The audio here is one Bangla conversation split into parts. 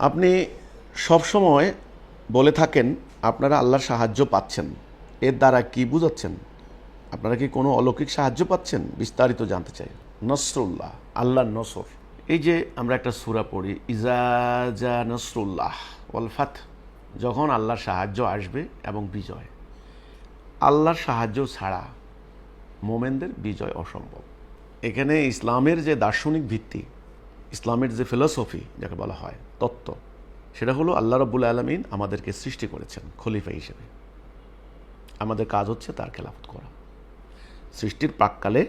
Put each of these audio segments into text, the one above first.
আপনি সবসময় বলে থাকেন আপনারা আল্লাহর সাহায্য পাচ্ছেন, এর দ্বারা কি বুঝাচ্ছেন? আপনারা কি কোনো অলৌকিক সাহায্য পাচ্ছেন? বিস্তারিত জানতে চাই। নসরুল্লাহ, আল্লাহর নসর। এই যে আমরা একটা সূরা পড়ি, ইজা জা নসরুল্লাহ ওয়াল ফাত, যখন আল্লাহর সাহায্য আসবে এবং বিজয়। আল্লাহর সাহায্য ছাড়া মোমেনদের বিজয় অসম্ভব। এখানে ইসলামের যে দার্শনিক ভিত্তি, ইসলামের যে ফিলসফি যাকে বলা হয়, তত্ত্ব, সেটা হলো আল্লাহ রাব্বুল আলামিন আমাদেরকে সৃষ্টি করেছেন খলিফা হিসেবে। আমাদের কাজ হচ্ছে তার খেলাফত করা। সৃষ্টির প্রাক্কালে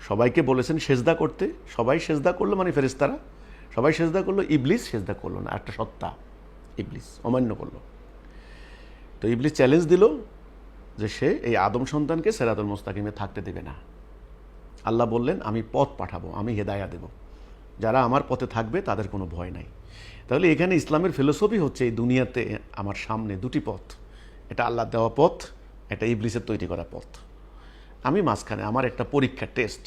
সবাইকে বলেছেন সেজদা করতে, সবাই সেজদা করলো, মানে ফেরেশতারা সবাই সেজদা করলো, ইবলিস সেজদা করলো না। একটা সত্তা ইবলিস অমান্য করলো। তো ইবলিস চ্যালেঞ্জ দিল যে সে এই আদম সন্তানকে সিরাতুল মুস্তাকিমে থাকতে দেবে না। আল্লাহ বললেন আমি পথ পাঠাবো, আমি হেদায়া দেব, যারা আমার পথে থাকবে তাদের কোনো ভয় নাই। তাহলে এখানে ইসলামের ফিলোসফি হচ্ছে এই দুনিয়াতে আমার সামনে দুটি পথ, এটা আল্লাহ দেওয়া পথ, এটা ইবলিসের তৈরি করা পথ। আমি মাঝখানে আমার একটা পরীক্ষা, টেস্ট।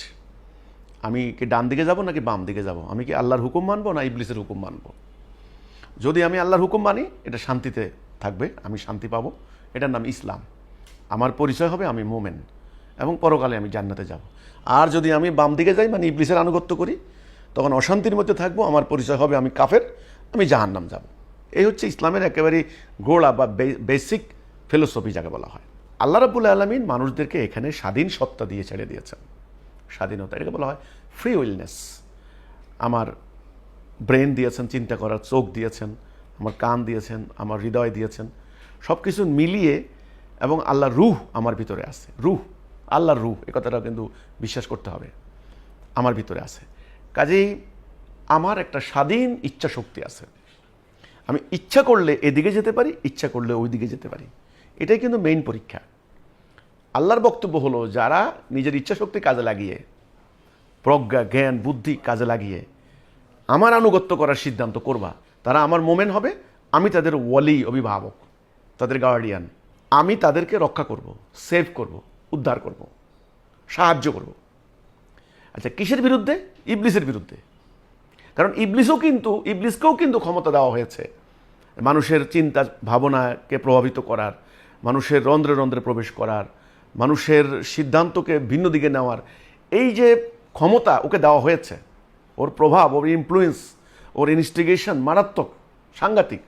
আমি কি ডান দিকে যাব নাকি বাম দিকে যাব? আমি কি আল্লাহর হুকুম মানবো না ইবলিসের হুকুম মানবো? যদি আমি আল্লাহর হুকুম মানি, এটা শান্তিতে থাকবে, আমি শান্তি পাবো, এটার নাম ইসলাম, আমার পরিচয় হবে আমি মোমেন, এবং পরকালে আমি জান্নাতে যাব। আর যদি আমি বাম দিকে যাই, মানে ইবলিসের আনুগত্য করি, তখন অশান্তির মধ্যে থাকবো, আমার পরিচয় হবে আমি কাফের, আমি জাহান্নাম যাব। এই হচ্ছে ইসলামের একেবারে গোড়া বা বেসিক ফিলোসফি যাকে বলা হয়। আল্লাহ রাব্বুল আলামিন মানুষদেরকে এখানে স্বাধীন সত্তা দিয়ে ছেড়ে দিয়েছেন। স্বাধীনতা, এটাকে বলা হয় ফ্রি উইলনেস। আমার ব্রেন দিয়েছেন চিন্তা করার, চোখ দিয়েছেন, আমার কান দিয়েছেন, আমার হৃদয় দিয়েছেন, সব কিছু মিলিয়ে, এবং আল্লাহর রূহ আমার ভিতরে আছে। রূহ, আল্লাহর রূহ, এ কথাটা কিন্তু বিশ্বাস করতে হবে, আমার ভিতরে আছে। কাজেই আমার একটা স্বাধীন ইচ্ছা শক্তি আছে। আমি ইচ্ছা করলে এদিকে যেতে পারি, ইচ্ছা করলে ওই দিকে যেতে পারি। এটাই কিন্তু মেইন পরীক্ষা। আল্লাহর বক্তব্য হলো, যারা নিজের ইচ্ছা শক্তি কাজে লাগিয়ে, প্রজ্ঞা, জ্ঞান, বুদ্ধি কাজে লাগিয়ে আমার আনুগত্য করার সিদ্ধান্ত করবা, তারা আমার মোমেন হবে। আমি তাদের ওয়ালি, অভিভাবক, তাদের গার্ডিয়ান। আমি তাদেরকে রক্ষা করব, সেভ করব, উদ্ধার করব, সাহায্য করব। আচ্ছা, কিসের বিরুদ্ধে? ইবলিসের বিরুদ্ধে। কারণ ইবলিসকেও কিন্তু ক্ষমতা দেওয়া হয়েছে মানুষের চিন্তা ভাবনাকে প্রভাবিত করার, মানুষের রন্ধ্রে রন্ধ্রে প্রবেশ করার, মানুষের সিদ্ধান্তকে ভিন্ন দিকে নেওয়ার। এই যে ক্ষমতা ওকে দেওয়া হয়েছে, ওর প্রভাব, ওর ইনফ্লুয়েন্স, ওর ইনস্টিগেশন মারাত্মক, সাংঘাতিক।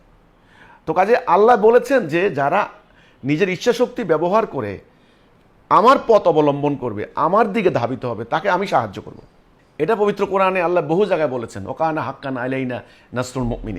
তো কাজে আল্লাহ বলেছেন যে যারা নিজের ইচ্ছাশক্তি ব্যবহার করে আমার পথ অবলম্বন করবে, আমার দিকে ধাবিত হবে, তাকে আমি সাহায্য করব। এটা পবিত্র কোরআনে আল্লাহ বহু জায়গায় বলেছেন, ওকানা হাক্কান আলাইনা নাসরুল মুমিনিন।